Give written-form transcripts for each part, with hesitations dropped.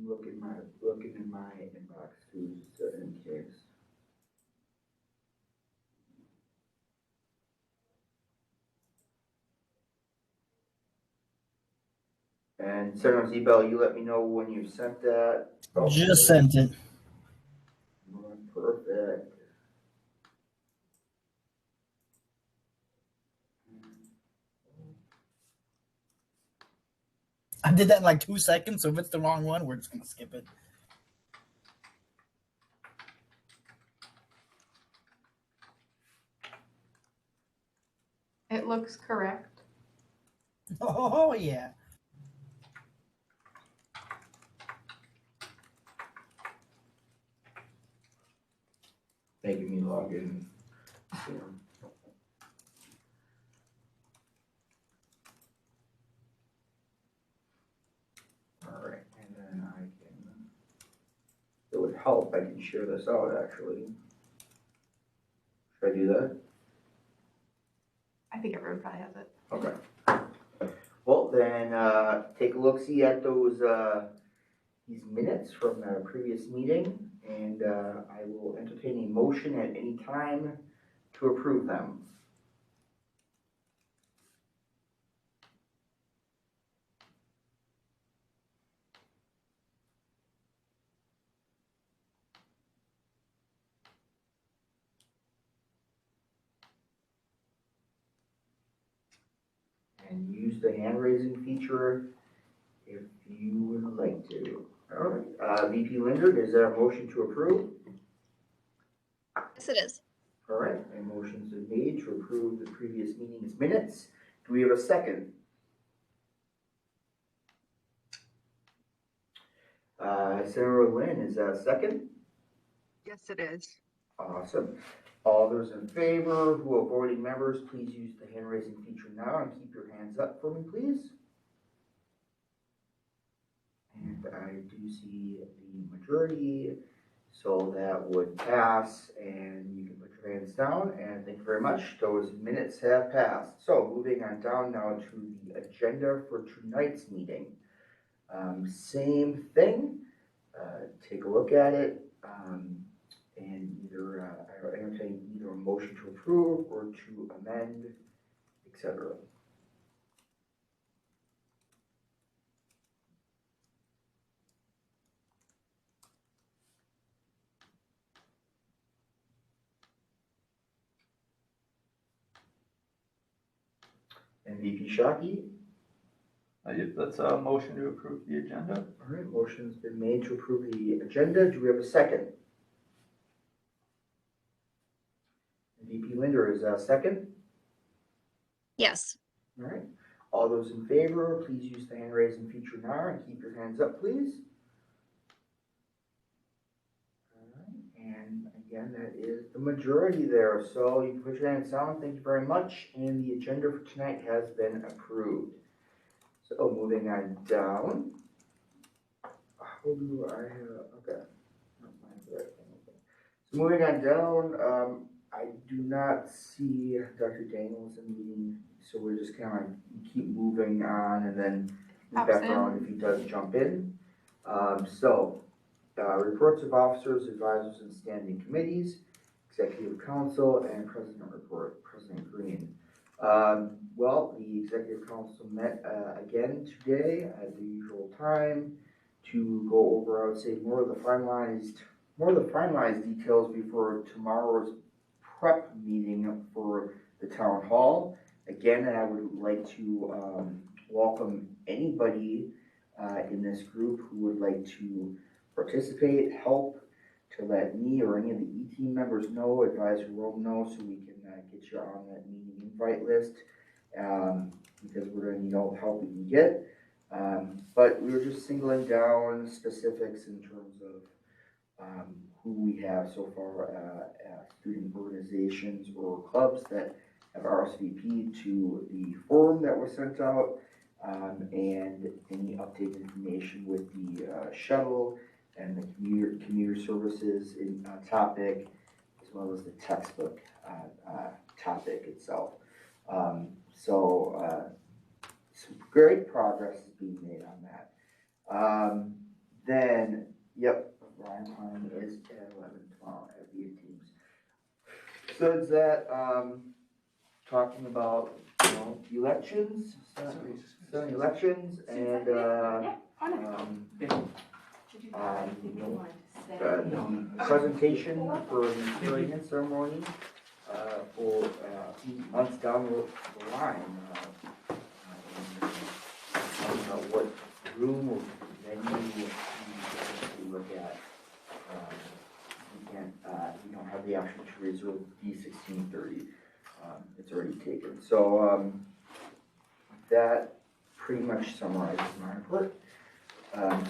looking in my inbox too, just in case. And Senator Zebel, you let me know when you sent that. Oh, Just sent it. Perfect. I did that in like 2 seconds, so if it's the wrong one, we're just gonna skip it. It looks correct. Oh yeah. Making me log in. Yeah. All right, and then I can, it would help, I can share this out actually. Should I do that? I think everyone probably has it. Okay. Well, then, take a look-see at those, these minutes from the previous meeting, and, I will entertain a motion at any time to approve them. And use the hand-raising feature if you would like to. All right, VP Linder, is there a motion to approve? Yes, it is. All right, a motion's been made to approve the previous meeting's minutes. Do we have a second? Senator Lynn, is that a second? Yes, it is. Awesome. All those in favor who are voting members, please use the hand raising feature now and keep your hands up for me, please. And I do see the majority, so that would pass, and you can put your hands down, and thank you very much. Those minutes have passed. So moving on down now to the agenda for tonight's meeting. Same thing, take a look at it, and either I entertain either a motion to approve or to amend, etc. And VP Shockey? That's a motion to approve the agenda. All right, motion's been made to approve the agenda. Do we have a second? VP Linder, is that a second? Yes. All right. All those in favor, please use the hand raising feature now and keep your hands up, please. All right. And again, that is the majority there. So you can put your hands down. Thank you very much. And the agenda for tonight has been approved. So moving on down. How do I have, okay. So moving on down, I do not see Dr. Daniels in the meeting, so we're just kind of keep moving on and then move back around if he does jump in. Reports of officers, advisors, and standing committees, executive council, and president report, President Green. Well, the executive council met again today at the usual time to go over, I would say, more of the finalized details before tomorrow's prep meeting for the town hall. Again, I would like to welcome anybody in this group who would like to participate, help, to let me or any of the E-team members know, advisor Rome know, so we can get you on that meeting invite list, because we're going to need all the help we can get. But we were just singling down specifics in terms of who we have so far, student organizations or clubs that have RSVP'd to the form that was sent out, and any updated information with the shuttle and the commuter services in topic, as well as the textbook topic itself. Some great progress is being made on that. Then, yep, Ryan Pine is at 11 tomorrow at the teams. So is that, talking about, elections, Senate elections and, presentation for the swearing-in ceremony, for, a few months down the line. What room or venue we look at. We don't have the option to reserve D1630. It's already taken. So, that pretty much summarizes my report.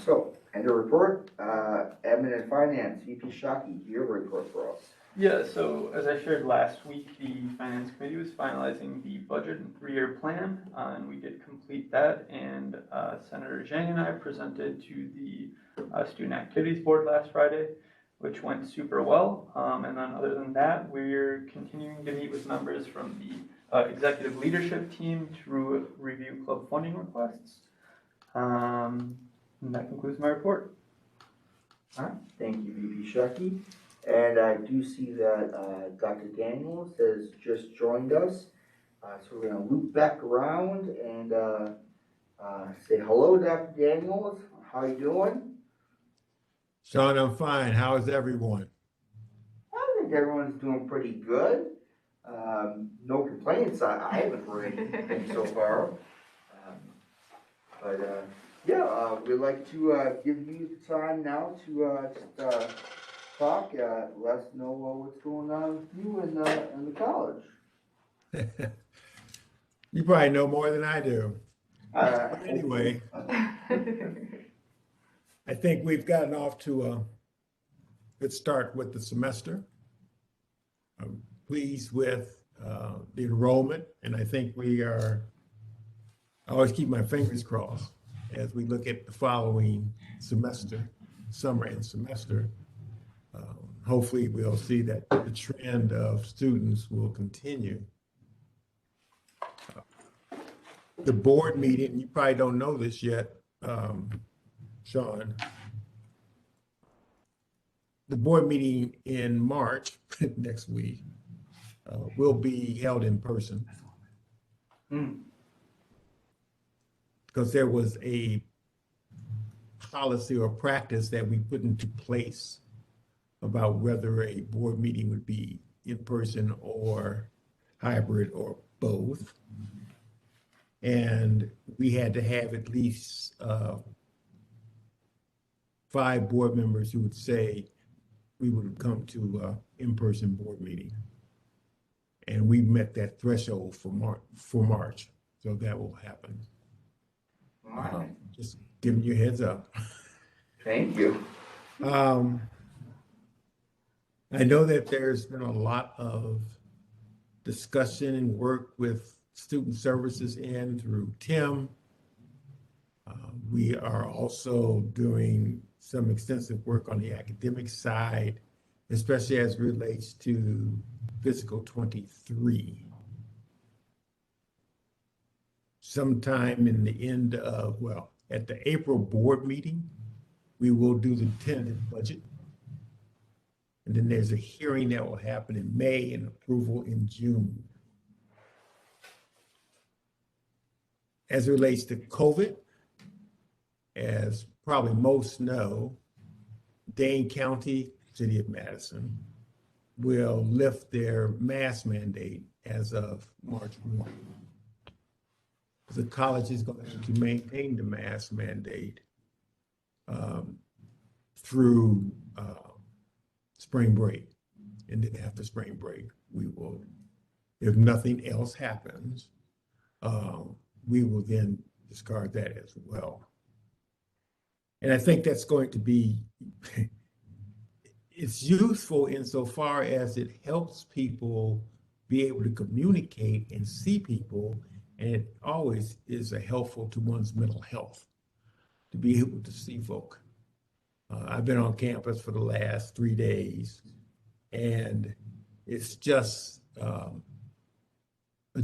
So, end of report, admin and finance, VP Shockey, your report for us. Yeah, so as I shared last week, the Finance Committee was finalizing the budget and 3-year plan, and we did complete that. And Senator Zhang and I presented to the Student Activities Board last Friday, which went super well. And then other than that, we're continuing to meet with members from the executive leadership team to review club funding requests. And that concludes my report. All right, thank you, VP Shockey. And I do see that Dr. Daniels has just joined us. So we're gonna loop back around and say hello, Dr. Daniels. How you doing? Sean, I'm fine. How is everyone? I think everyone's doing pretty good. No complaints. I haven't heard anything so far. We'd like to give you the time now to just talk. Let us know what's going on with you in the college. You probably know more than I do. Anyway, I think we've gotten off to a good start with the semester. I'm pleased with the enrollment, and I think I always keep my fingers crossed as we look at the following semester, summer and semester. Hopefully we'll see that the trend of students will continue. The board meeting, you probably don't know this yet, Sean. The board meeting in March, next week, will be held in person. Because there was a policy or practice that we put into place about whether a board meeting would be in person or hybrid or both. And we had to have at least 5 board members who would say we would come to an in-person board meeting. And we met that threshold for March, so that will happen. All right. Just giving you a heads up. Thank you. I know that there's been a lot of discussion and work with student services through Tim. We are also doing some extensive work on the academic side, especially as it relates to Physical 23. Sometime in the end of, at the April board meeting, we will do the tentative budget. And then there's a hearing that will happen in May and approval in June. As it relates to COVID, as probably most know, Dane County, City of Madison, will lift their mask mandate as of March 1. The college is going to maintain the mask mandate through spring break. And then after spring break, we will, if nothing else happens, we will then discard that as well. And I think that's going to be, it's useful insofar as it helps people be able to communicate and see people, and it always is helpful to one's mental health to be able to see folk. I've been on campus for the last 3 days, and it's just a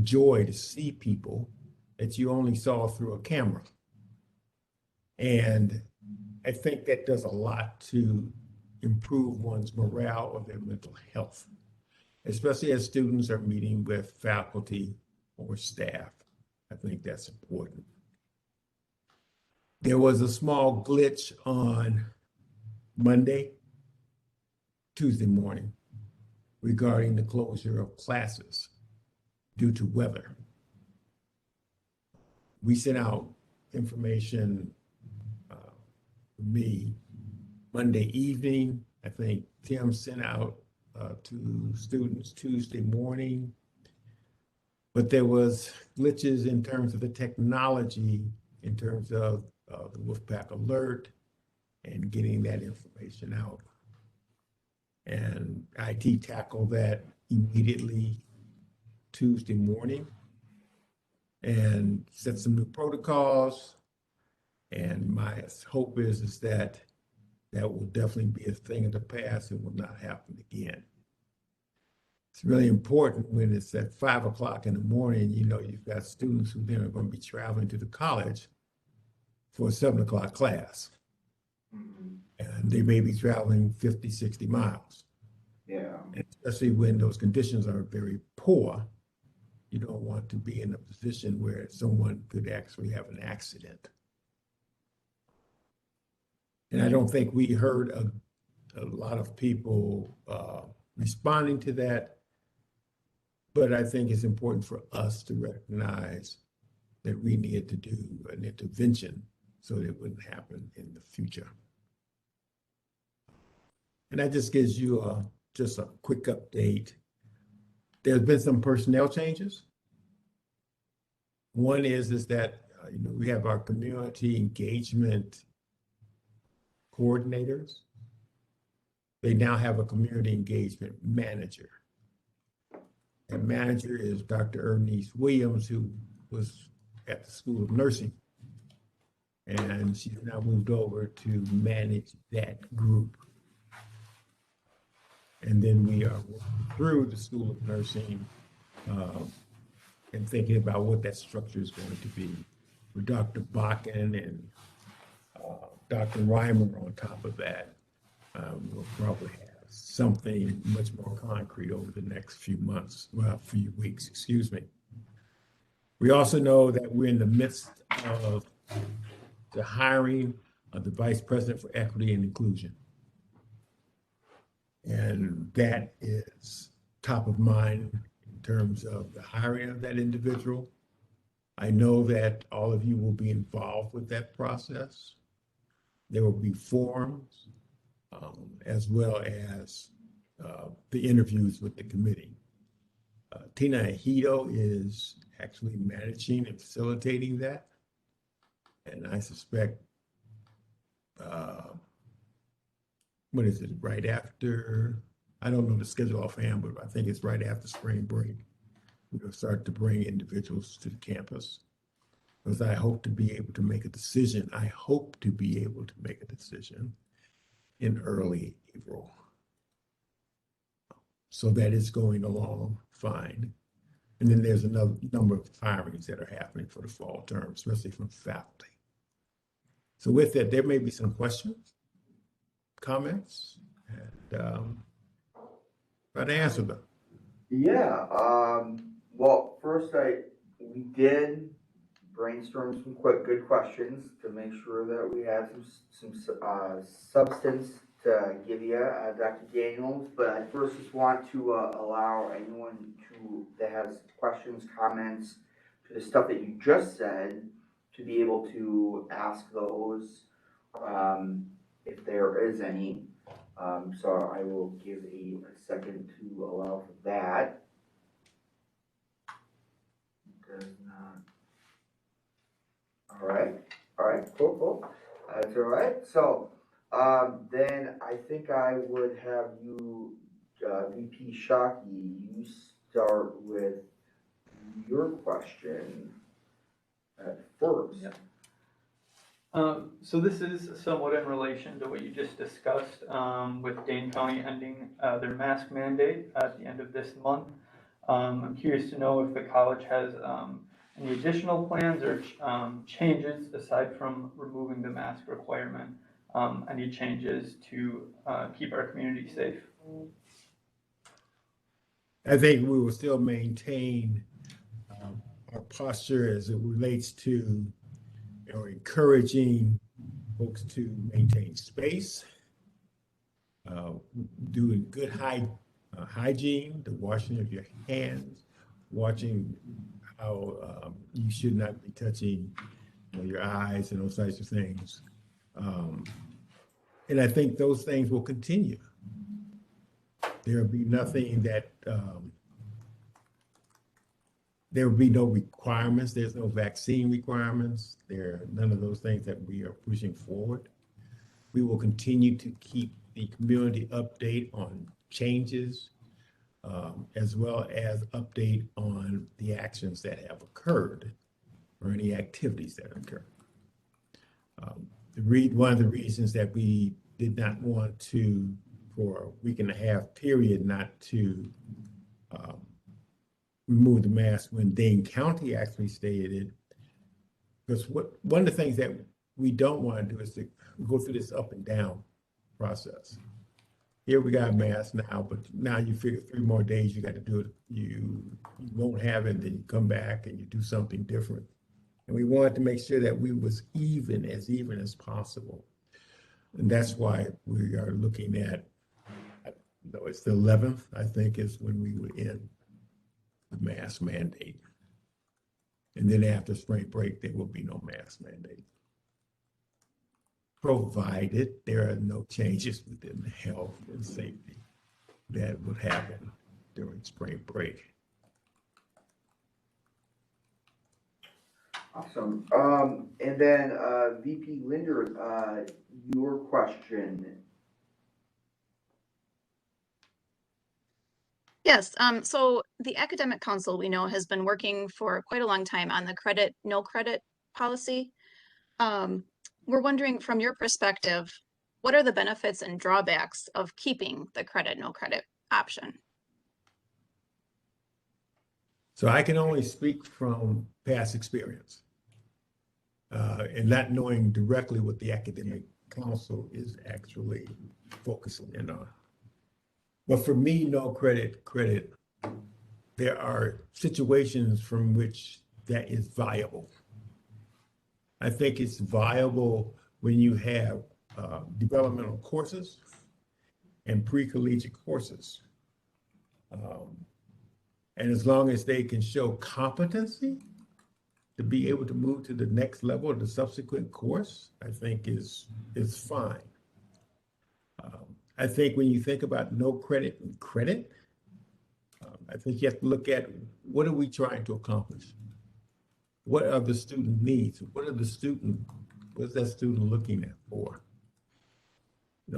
joy to see people that you only saw through a camera. And I think that does a lot to improve one's morale or their mental health, especially as students are meeting with faculty or staff. I think that's important. There was a small glitch on Tuesday morning, regarding the closure of classes due to weather. We sent out information for me Monday evening. I think Tim sent out to students Tuesday morning. But there was glitches in terms of the technology, in terms of the Wolfpack alert and getting that information out. And IT tackled that immediately Tuesday morning and set some new protocols. And my hope is that that will definitely be a thing of the past and will not happen again. It's really important when it's at 5 o'clock in the morning, you know, you've got students who then are going to be traveling to the college for a 7 o'clock class. And they may be traveling 50, 60 miles. Yeah. And especially when those conditions are very poor, you don't want to be in a position where someone could actually have an accident. And I don't think we heard a lot of people responding to that, but I think it's important for us to recognize that we need to do an intervention so that it wouldn't happen in the future. And that just gives you just a quick update. There's been some personnel changes. One is that you know, we have our community engagement coordinators. They now have a community engagement manager. That manager is Dr. Ernest Williams, who was at the School of Nursing. And she's now moved over to manage that group. And then we are working through the School of Nursing and thinking about what that structure is going to be. With Dr. Bakken and Dr. Reimer on top of that, we'll probably have something much more concrete over the next few months, well, few weeks, excuse me. We also know that we're in the midst of the hiring of the Vice President for Equity and Inclusion. And that is top of mind in terms of the hiring of that individual. I know that all of you will be involved with that process. There will be forums as well as the interviews with the committee. Tina Ahito is actually managing and facilitating that. And I suspect, what is it, right after, I don't know the schedule offhand, but I think it's right after spring break. We'll start to bring individuals to the campus. Because I hope to be able to make a decision. I hope to be able to make a decision in early April. So that is going along fine. And then there's another number of firings that are happening for the fall term, especially from faculty. So with that, there may be some questions, comments, and try to answer them. Yeah, well, first we did brainstorm some good questions to make sure that we had some substance to give you, Dr. Daniels, but I first just want to allow anyone that has questions, comments to the stuff that you just said to be able to ask those if there is any. So I will give a second to allow for that. Does not. All right, cool. That's all right. So then I think I would have you, VP Shockey, you start with your question at first. Yep. So this is somewhat in relation to what you just discussed with Dane County ending their mask mandate at the end of this month. I'm curious to know if the college has any additional plans or changes aside from removing the mask requirement any changes to keep our community safe. I think we will still maintain our posture as it relates to encouraging folks to maintain space, doing good hygiene, the washing of your hands, watching how you should not be touching your eyes and those types of things. And I think those things will continue. There'll be nothing that, there will be no requirements. There's no vaccine requirements. There are none of those things that we are pushing forward. We will continue to keep the community update on changes, as well as update on the actions that have occurred or any activities that occur. One of the reasons that we did not want to, for a week and a half period, not to remove the mask when Dane County actually stated, because one of the things that we don't want to do is to go through this up and down process. Here we got a mask now, but now you figure 3 more days you got to do it. You won't have it, then you come back and you do something different. And we wanted to make sure that we was even as possible. And that's why we are looking at, it's the 11th, I think, is when we would end the mask mandate. And then after spring break, there will be no mask mandate, provided there are no changes within health and safety that would happen during spring break. Awesome. And then VP Linder, your question. Yes, so the Academic Council, we know, has been working for quite a long time on the credit, no credit policy. We're wondering, from your perspective, what are the benefits and drawbacks of keeping the credit, no credit option? So I can only speak from past experience and not knowing directly what the Academic Council is actually focusing in on. But for me, no credit, there are situations from which that is viable. I think it's viable when you have developmental courses and pre-collegiate courses. And as long as they can show competency to be able to move to the next level of the subsequent course, I think is fine. I think when you think about no credit and credit, I think you have to look at what are we trying to accomplish? What are the student needs? What is that student looking at for?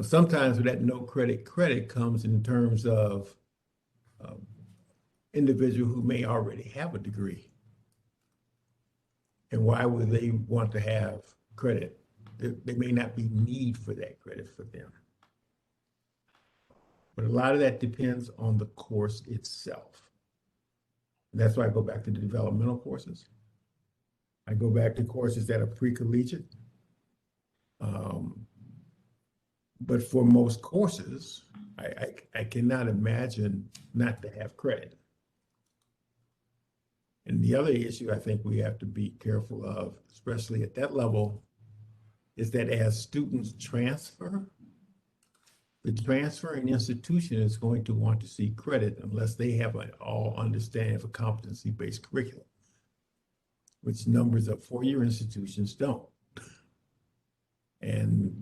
Sometimes that no credit comes in terms of individual who may already have a degree. And why would they want to have credit? There may not be need for that credit for them. But a lot of that depends on the course itself. And that's why I go back to the developmental courses. I go back to courses that are pre-collegiate. But for most courses, I cannot imagine not to have credit. And the other issue I think we have to be careful of, especially at that level, is that as students transfer, the transferring institution is going to want to see credit unless they have an all understanding of a competency-based curriculum, which numbers of four-year institutions don't. And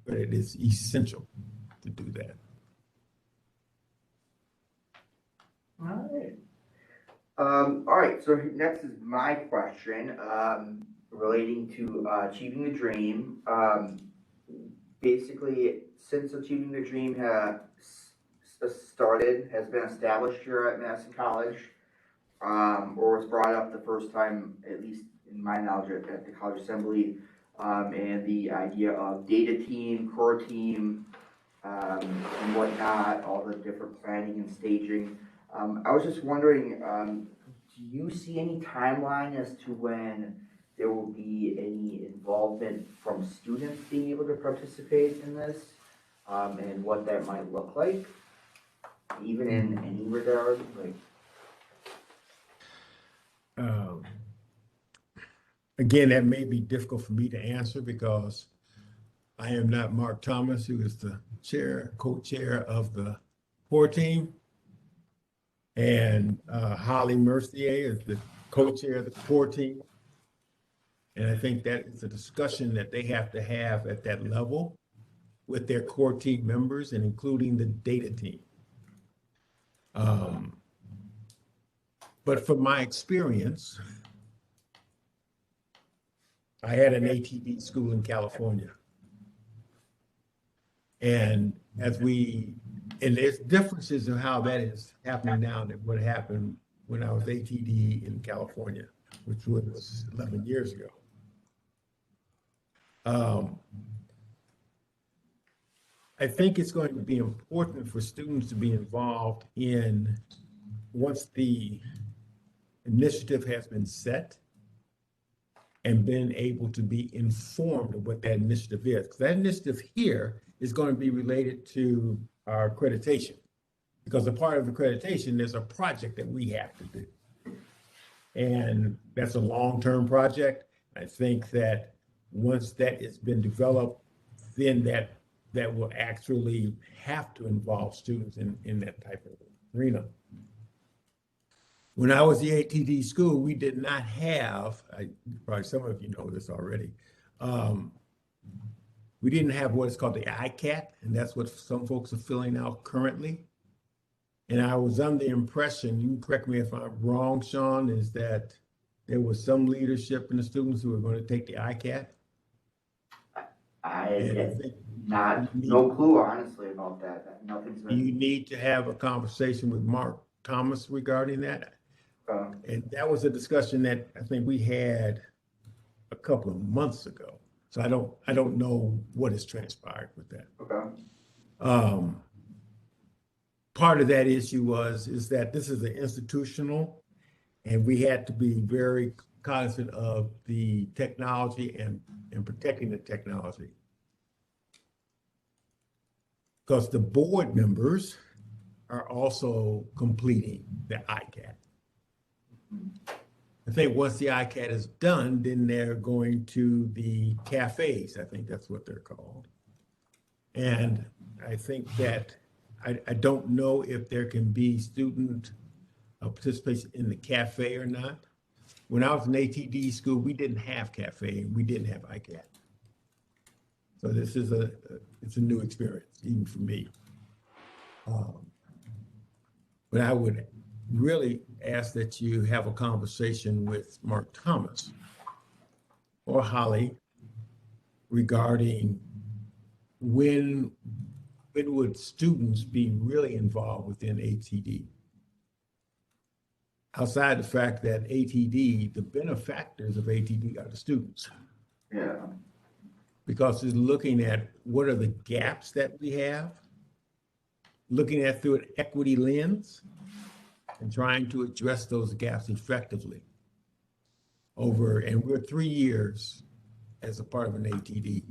it is essential to do that. All right. All right, so next is my question relating to Achieving the Dream. Basically, since Achieving the Dream has been established here at Madison College, or was brought up the first time, at least in my knowledge, at the College Assembly, and the idea of data team, core team, and whatnot, all the different planning and staging. I was just wondering, do you see any timeline as to when there will be any involvement involvement from students being able to participate in this, and what that might look like, even in any regard, like, Um, Again, that may be difficult for me to answer because I am not Mark Thomas, who is the co-chair of the core team. And Holly Mercier is the co-chair of the core team. And I think that is a discussion that they have to have at that level with their core team members and including the data team. But from my experience, I had an ATD school in California. And there's differences in how that is happening now than what happened when I was ATD in California, which was 11 years ago. I think it's going to be important for students to be involved in, once the initiative has been set, and been able to be informed of what that initiative is. Because that initiative here is going to be related to our accreditation. Because a part of accreditation, there's a project that we have to do. And that's a long-term project. I think that once that has been developed, then that will actually have to involve students in that type of arena. When I was the ATD school, we did not have, probably some of you know this already, we didn't have what is called the ICAT, and that's what some folks are filling out currently. And I was under the impression, you can correct me if I'm wrong, Sean, is that there was some leadership in the students who were going to take the ICAT. no clue honestly about that, nothing's been. You need to have a conversation with Mark Thomas regarding that. And that was a discussion that I think we had a couple of months ago. So I don't know what has transpired with that. Okay. Part of that issue is that this is an institutional, and we had to be very cognizant of the technology and protecting the technology. Because the board members are also completing the ICAT. I think once the ICAT is done, then they're going to the cafes. I think that's what they're called. And I think that I don't know if there can be student participation in the cafe or not. When I was in ATD school, we didn't have cafe and we didn't have ICAT. So this is it's a new experience, even for me. But I would really ask that you have a conversation with Mark Thomas or Holly regarding when would students be really involved within ATD? Outside the fact that ATD, the benefactors of ATD are the students. Yeah. Because it's looking at what are the gaps that we have, looking at through an equity lens, and trying to address those gaps effectively. And we're 3 years as a part of an ATD,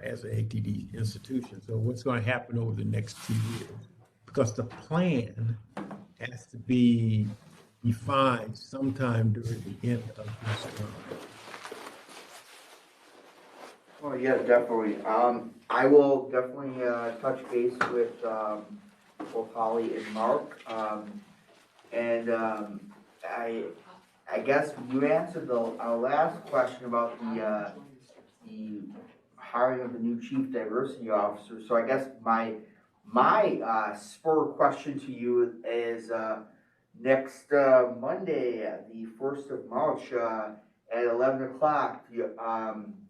as an ATD institution. So what's going to happen over the next 2 years? Because the plan has to be defined sometime during the end of this term. Well, yeah, definitely. I will definitely touch base with both Holly and Mark. I guess you answered our last question about the hiring of the new chief diversity officer. So I guess my spur question to you is next Monday, the 1st of March at 11 o'clock,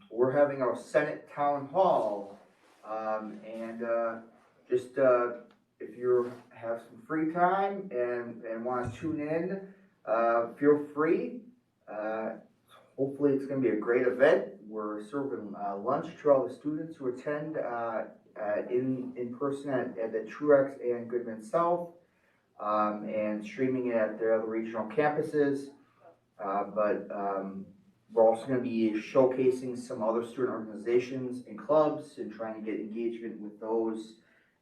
we're having our Senate Town Hall. If you have some free time and want to tune in, feel free. Hopefully it's going to be a great event. We're serving lunch to all the students who attend in person at the Truex and Goodman South, and streaming it at their other regional campuses. We're also gonna be showcasing some other student organizations and clubs and trying to get engagement with those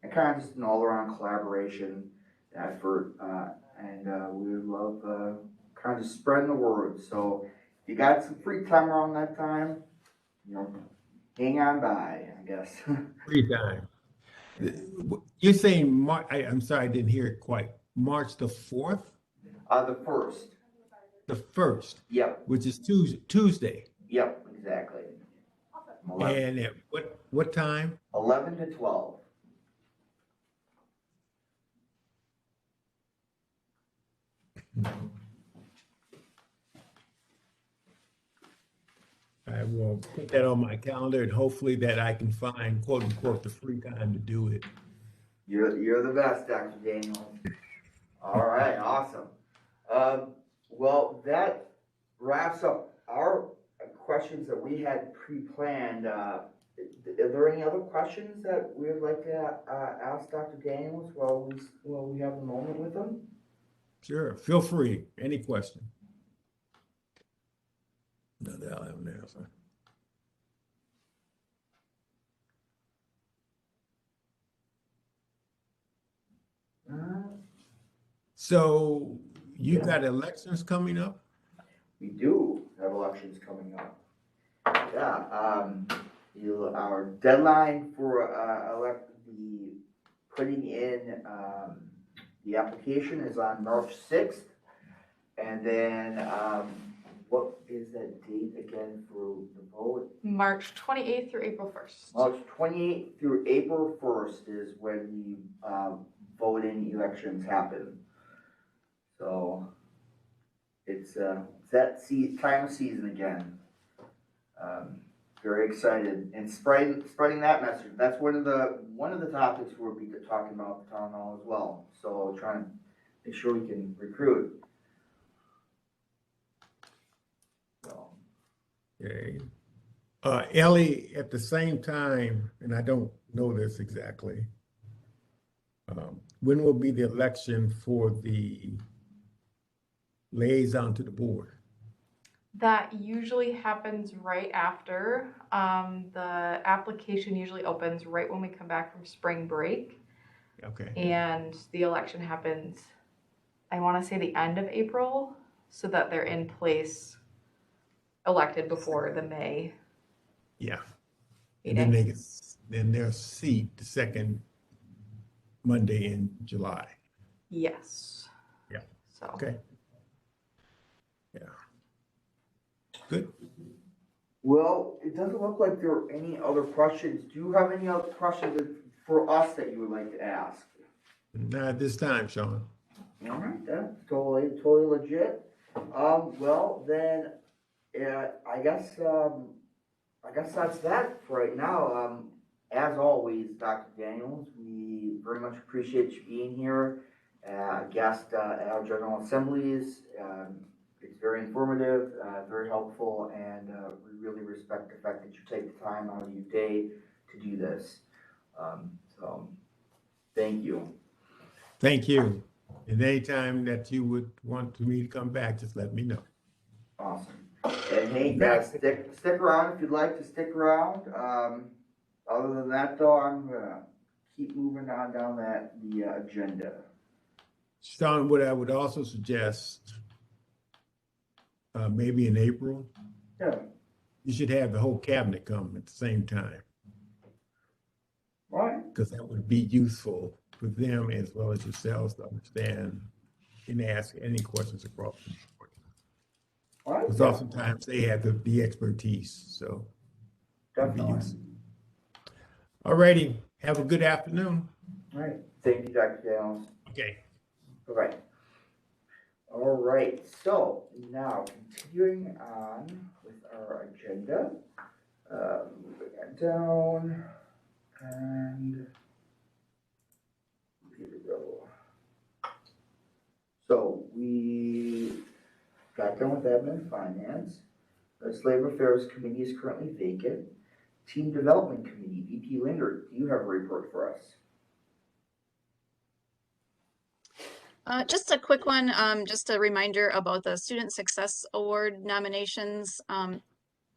and kind of just an all-around collaboration effort. We would love kind of just spreading the word. So if you got some free time around that time, you know, hang on by, I guess. Free time. You're saying I'm sorry, I didn't hear it quite. March the 4th, The first. the 1st, Yep, which is Tuesday. yep, exactly. 11, And at what time? 11 to 12. I will put that on my calendar and hopefully that I can find quote unquote the free time to do it. You're the best, Dr. Daniel. All right, awesome. Well, that wraps up our questions that we had pre-planned. Are there any other questions that we would like to ask Dr. Daniels while we have a moment with him? Sure, feel free. Any question? No, I'll have an answer. So you got elections coming up? We do have elections coming up. Yeah, our deadline for putting in the application is on March 6th. And then what is that date again for the vote? March 28th through April 1st. March 28th through April 1st is when the voting elections happen. So it's that time of season again. Very excited and spreading that message. That's one of the topics we'll be talking about at the town hall as well. So trying to make sure we can recruit. So. Okay. Ellie, at the same time, and I don't know this exactly, when will be the election for the liaison to the board? That usually happens right after. The application usually opens right when we come back from spring break, Okay, and the election happens, I want to say the end of April, so that they're in place, elected before the May yeah. And then meeting. then their seat the second Monday in July. Yes. Yeah. So. Okay. Yeah. Good. Well, it doesn't look like there are any other questions. Do you have any other questions for us that you would like to ask? Not at this time, Sean. All right, that's totally legit. Well then, I guess that's that for right now. As always, Dr. Daniels, we very much appreciate you being here, guest at our General Assemblies. It's very informative, very helpful, and we really respect the fact that you take the time out of your day to do this. So, thank you. Thank you. And anytime that you would want me to come back, just let me know. Awesome. And hey, stick around if you'd like to stick around. Other than that, though, I'm gonna keep moving on down the agenda. Sean, what I would also suggest, maybe in April, Yeah. you should have the whole cabinet come at the same time, All right. because that would be useful for them as well as yourselves to understand and ask any questions across the board. All right. Because oftentimes they have the expertise, so. it'd be Definitely. useful. All righty, have a good afternoon. All right. Thank you, Dr. Daniels. Okay. All right. All right. So now continuing on with our agenda, moving it down, and here we go. So we got done with admin and finance. Legislative Affairs Committee is currently vacant. Team Development Committee, VP Linder, do you have a report for us? Just a quick one, just a reminder about the Student Success Award nominations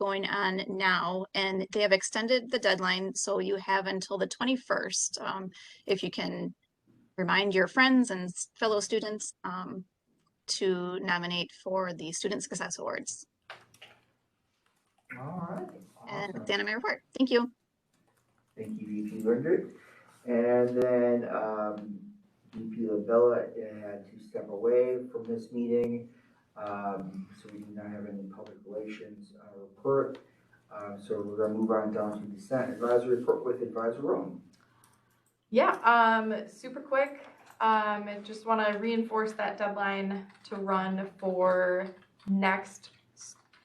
going on now, and they have extended the deadline, so you have until the 21st. If you can remind your friends and fellow students to nominate for the Student Success Awards. All right, And awesome. that's the end of my report. Thank you. Thank you, VP Linder. And then, VP Labella had to step away from this meeting. So we do not have any public relations, report. So we're gonna move on down to the Senate Advisory Report with Advisor Rome. Yeah, super quick. I just want to reinforce that deadline to run for next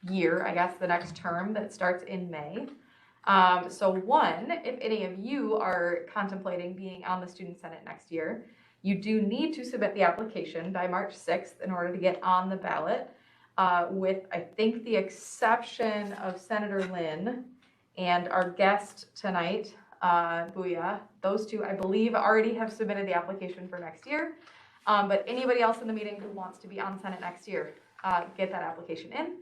year, I guess the next term that starts in May. So one, if any of you are contemplating being on the Student Senate next year, you do need to submit the application by March 6th in order to get on the ballot, with, I think, the exception of Senator Lynn and our guest tonight, Booyah. Those two, I believe, already have submitted the application for next year. But anybody else in the meeting who wants to be on Senate next year, get that application in.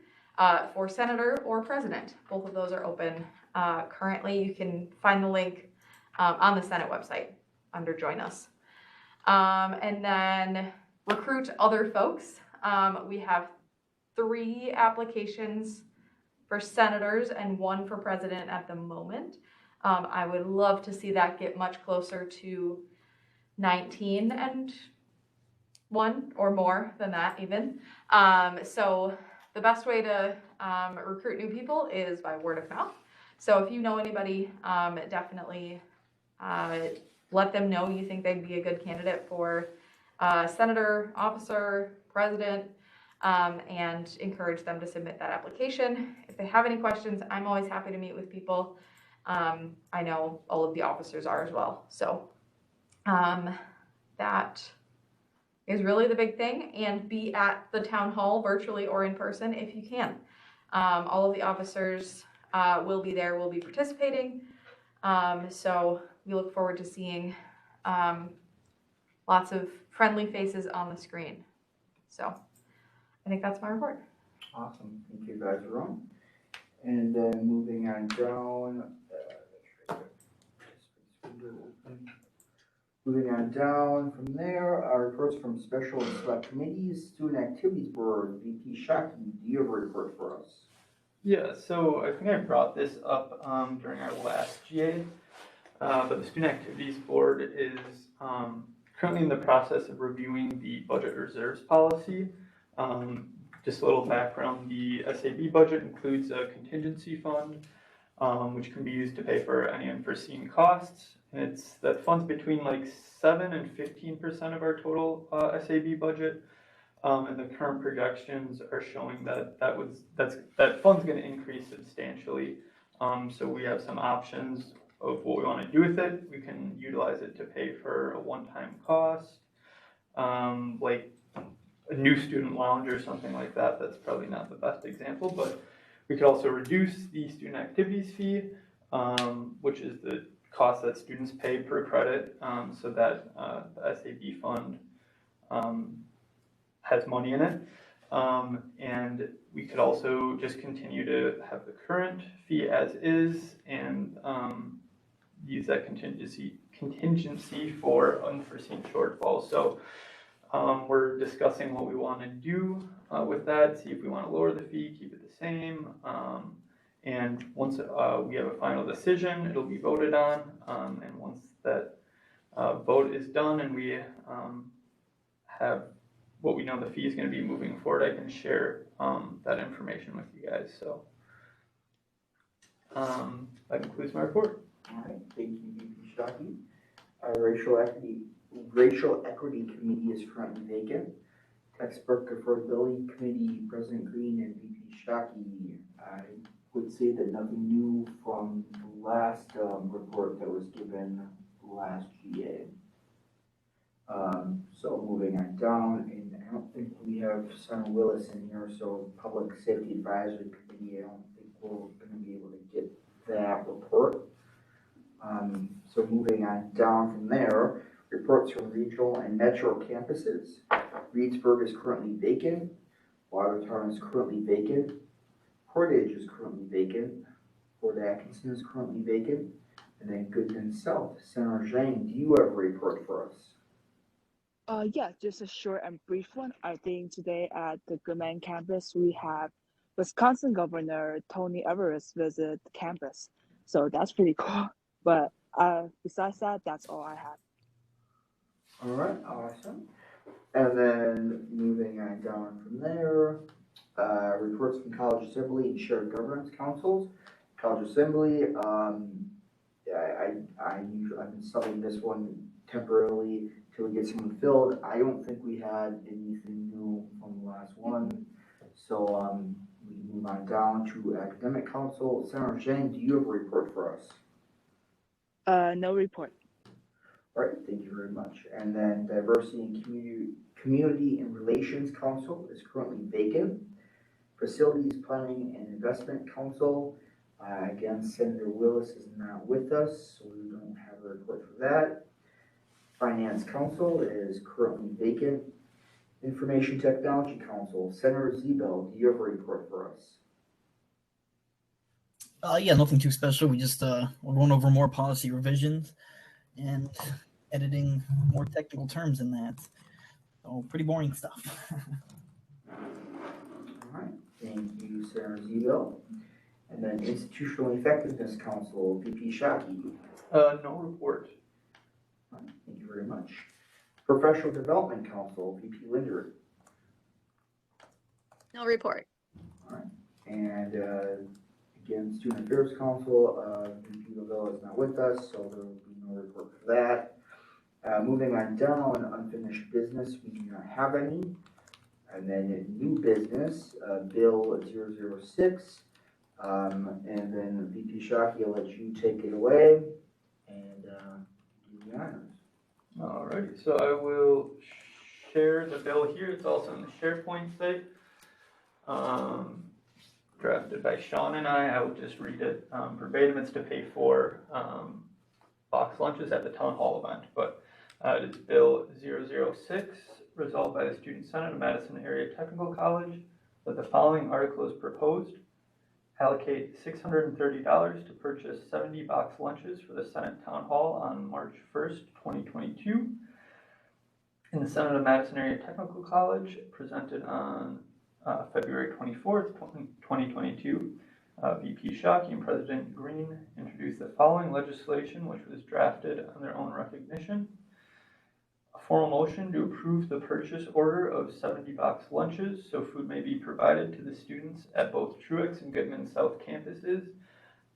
For Senator or President, both of those are open. Currently, you can find the link on the Senate website under Join Us. And then recruit other folks. We have 3 applications for senators and 1 for president at the moment. I would love to see that get much closer to 19 and 1 or more than that even. So the best way to recruit new people is by word of mouth. So if you know anybody, definitely let them know you think they'd be a good candidate for senator, officer, president, and encourage them to submit that application. If they have any questions, I'm always happy to meet with people. I know all of the officers are as well. So that is really the big thing, and be at the town hall virtually or in person if you can. All of the officers will be there, will be participating. So we look forward to seeing lots of friendly faces on the screen. So I think that's my report. Awesome, thank you, Advisor Rome. And then moving on down, moving on down from there, our reports from special and select committees, Student Activities Board, VP Shockey, do you have a report for us? Yeah, so I think I brought this up during our last GA, but the Student Activities Board is currently in the process of reviewing the budget reserves policy. Just a little background, the SAB budget includes a contingency fund, which can be used to pay for any unforeseen costs. And that fund's between like 7 and 15% of our total SAB budget. And the current projections are showing that that fund's going to increase substantially. So we have some options of what we want to do with it. We can utilize it to pay for a one-time cost, like a new student lounge or something like that. That's probably not the best example, but we could also reduce the student activities fee, which is the cost that students pay per credit, so that the SAB fund has money in it. And we could also just continue to have the current fee as is and use that contingency for unforeseen shortfalls. So we're discussing what we want to do with that, see if we want to lower the fee, keep it the same. And once we have a final decision, it'll be voted on. And once that vote is done and we have what we know the fee is going to be moving forward, I can share that information with you guys. So that concludes my report. All right, thank you, VP Shockey. Racial Equity Committee is currently vacant. Textbook Affordability Committee, President Green and VP Shockey. I would say that nothing new from the last report that was given last GA. So moving on down, and I don't think we have Senator Willis in here, so Public Safety Advisory Committee, I don't think we're gonna be able to get that report. So moving on down from there, reports from regional and metro campuses. Reedsburg is currently vacant. Watertown is currently vacant. Portage is currently vacant. Fort Atkinson is currently vacant. And then Goodman South. Senator Zhang, do you have a report for us? Yeah, just a short and brief one. I think today at the Goodman campus, we have Wisconsin Governor Tony Evers visit the campus. So that's pretty cool. But besides that, that's all I have. All right, awesome. And then moving on down from there, reports from College Assembly and Shared Governance Councils. College Assembly, I've been studying this one temporarily till we get someone filled. I don't think we had anything new from the last one. So we can move on down to Academic Council. Senator Zhang, do you have a report for us? No report. All right, thank you very much. And then Diversity and Community and Relations Council is currently vacant. Facilities Planning and Investment Council, again, Senator Willis is not with us, so we don't have a report for that. Finance Council is currently vacant. Information Technology Council, Senator Zebel, do you have a report for us? Yeah, nothing too special. We just we're going over more policy revisions and editing more technical terms in that. So pretty boring stuff. All right, thank you, Senator Zebel. And then Institutional Effectiveness Council, VP Shockey. No report. All right, thank you very much. Professional Development Council, VP Linder. No report. All right, and again, Student Affairs Council, VP Lavelle is not with us, so there will be no report for that. Moving on down, unfinished business, we do not have any. And then in new business, Bill 006. And then VP Shockey, I'll let you take it away and do the honors. Alrighty, so I will share the bill here. It's also on the SharePoint site. Drafted by Sean and I will just read it verbatim. It's to pay for box lunches at the town hall event, but it is Bill 006, resolved by the Student Senate of Madison Area Technical College that the following article is proposed. Allocate $630 to purchase 70 box lunches for the Senate Town Hall on March 1st, 2022. In the Senate of Madison Area Technical College, presented on February 24th, 2022, VP Shockey and President Green introduced the following legislation, which was drafted on their own recognition. A formal motion to approve the purchase order of 70 box lunches so food may be provided to the students at both Truex and Goodman South campuses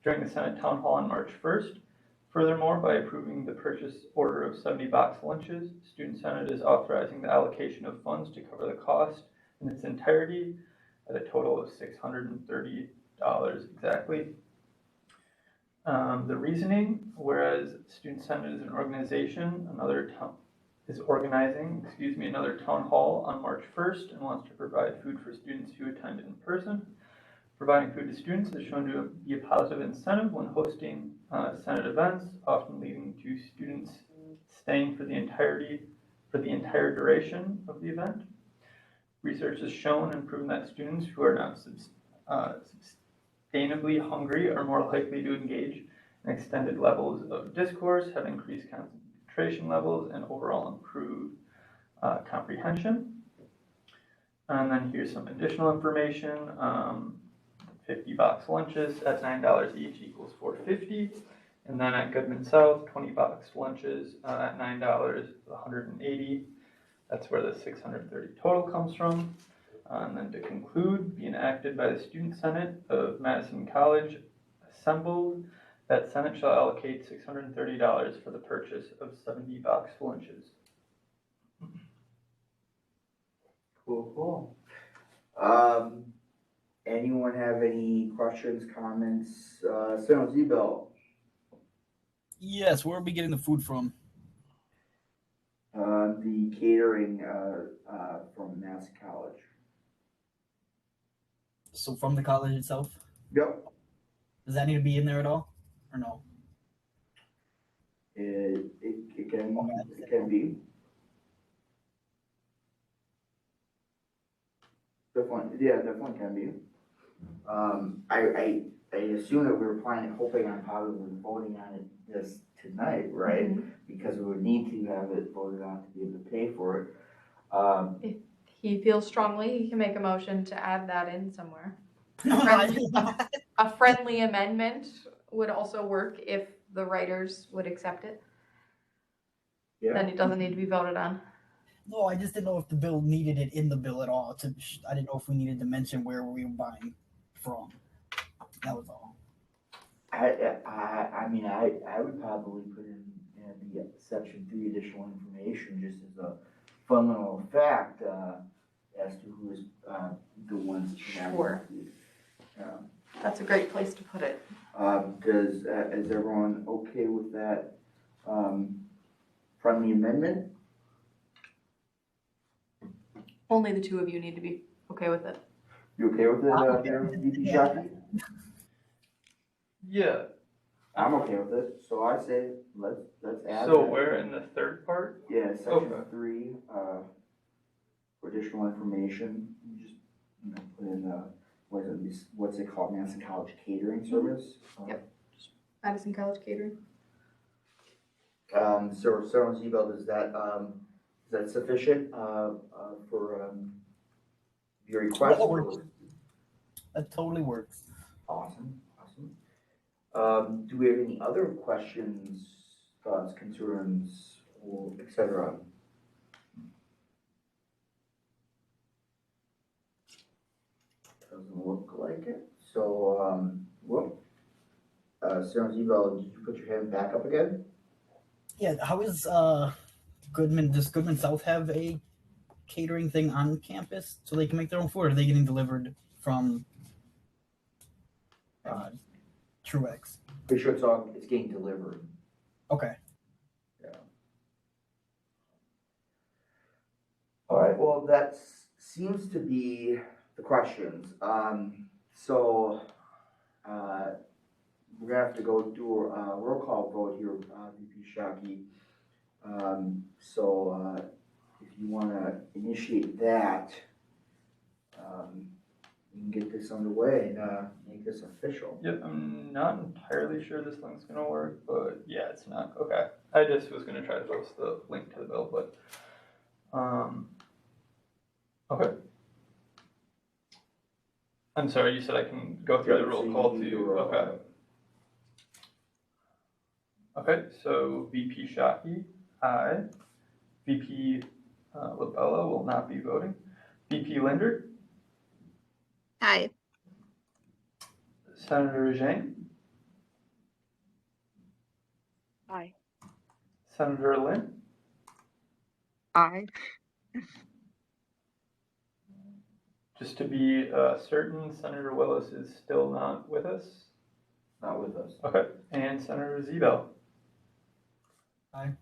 during the Senate Town Hall on March 1st. Furthermore, by approving the purchase order of 70 box lunches, Student Senate is authorizing the allocation of funds to cover the cost in its entirety at a total of $630 exactly. The reasoning, whereas Student Senate is an organization, is organizing another town hall on March 1st and wants to provide food for students who attend in person. Providing food to students is shown to be a positive incentive when hosting Senate events, often leading to students staying for the entire duration of the event. Research has shown and proven that students who are not sustainably hungry are more likely to engage in extended levels of discourse, have increased concentration levels, and overall improved comprehension. And then here's some additional information. 50 box lunches at $9 each equals $450. And then at Goodman South, 20 box lunches at $9, $180. That's where the 630 total comes from. And then to conclude, be enacted by the Student Senate of Madison College assembled, that Senate shall allocate $630 for the purchase of 70 box lunches. Cool. Anyone have any questions, comments? Senator Zebel? Yes, where are we getting the food from? The catering from Madison College. So from the college itself? Yep. Does that need to be in there at all? Or no? It can be. Definitely can be. I assume that we were planning, hoping on probably voting on it this tonight, right? Because we would need to have it voted on to be able to pay for it. If he feels strongly, he can make a motion to add that in somewhere. No, I did not. A friendly amendment would also work if the writers would accept it. Yeah. Then it doesn't need to be voted on. No, I just didn't know if the bill needed it in the bill at all. I didn't know if we needed to mention where we were buying from. That was all. I mean, I would probably put in the section 3 additional information just as a fundamental fact, as to who is, the ones. Sure. That's a great place to put it. Is everyone okay with that, friendly amendment? Only the two of you need to be okay with it. You okay with it, VP Shockey? Yeah, I'm okay with it, so I say, let's add so that. we're in the third part? Yeah, section Okay. 3, for additional information, you just, put in what's it called, Madison College Catering Service? Yep. Madison College Catering. So Sarah Zebel, is that sufficient, for, your request? That works. That totally works. Awesome. Do we have any other questions, thoughts, concerns, or et cetera? Doesn't look like it. So, Sarah Zebel, did you put your hand back up again? Yeah, how is Goodman? Does Goodman South have a catering thing on campus so they can make their own food? Or are they getting delivered from Truex? Pretty sure it's getting delivered. Okay. Yeah. All right, well, that seems to be the questions. We're gonna have to go do a roll call vote here, VP Shockey. If you wanna initiate that, we can get this underway and make this official. Yep, I'm not entirely sure this link's gonna work, but yeah, it's not, okay. I just was gonna try to post the link to the bill, but, okay. I'm sorry, you said I can go through the roll call too, okay. Okay, so VP Shockey, aye. VP Labella will not be voting. VP Linder, Aye. Senator Zhang, Aye. Senator Lin, Aye. just to be certain, Senator Willis is still not with us. Not with us. Okay, and Senator Zebel. Aye.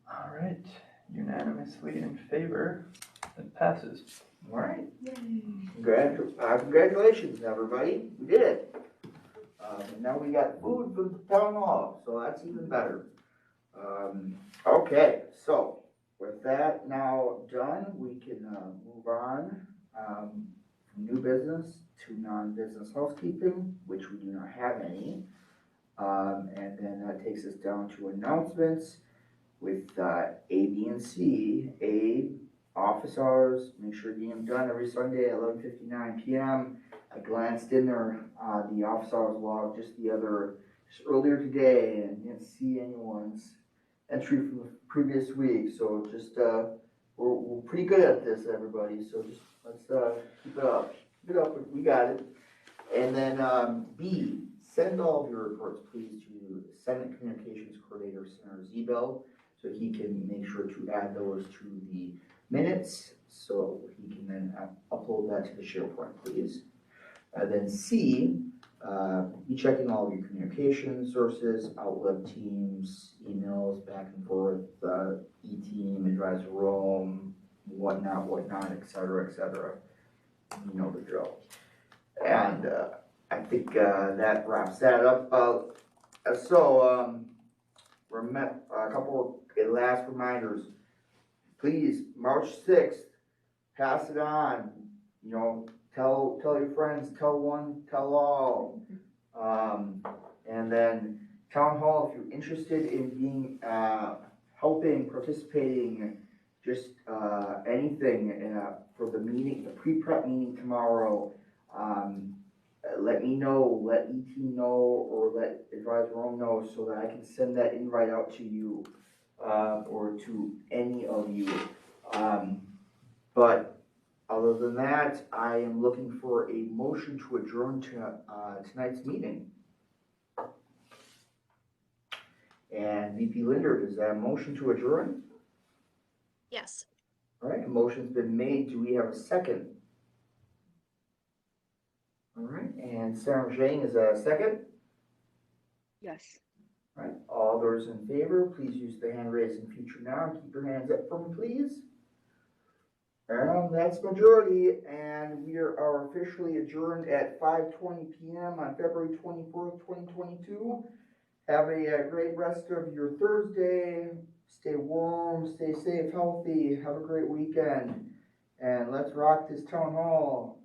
All right, unanimously in favor, it passes. All right. Congratulations, everybody. We did it. And now we got food from the town hall, so that's even better. Okay, so with that now done, we can move on from new business to non-business housekeeping, which we do not have any. And then that takes us down to announcements with A, B, and C. A, office hours, make sure you get them done every Sunday at 11:59 p.m. I glanced in there, the office hours log just earlier today and didn't see anyone's entry from the previous week. So just, we're pretty good at this, everybody. So just let's keep it up. Keep it up. We got it. And then B, send all of your reports, please, to Senate Communications Coordinator Senator Zebel, so he can make sure to add those to the minutes, so he can then upload that to the SharePoint, please. Then C, be checking all of your communication sources, Outlook, Teams, emails, back and forth, E-Team, Advisor Roam, whatnot, et cetera. You know the drill. And I think that wraps that up. a couple of last reminders. Please, March 6th, pass it on, you know, tell your friends, tell one, tell all. And then town hall, if you're interested in being, helping, participating, just, anything, for the meeting, the pre-prep meeting tomorrow, let me know, let ET know, or let Advisor Rome know so that I can send that invite out to you, or to any of you. But other than that, I am looking for a motion to adjourn to, tonight's meeting. And VP Linder, is that a motion to adjourn? Yes. All right, a motion's been made. Do we have a second? All right, and Sarah Zhang is a second. Yes. All right, all those in favor, please use the hand raising feature now. Keep your hands up for me, please. And that's majority, and we are officially adjourned at 5:20 p.m. on February 24th, 2022. Have a great rest of your Thursday. Stay warm, stay safe, healthy. Have a great weekend. And let's rock this town hall.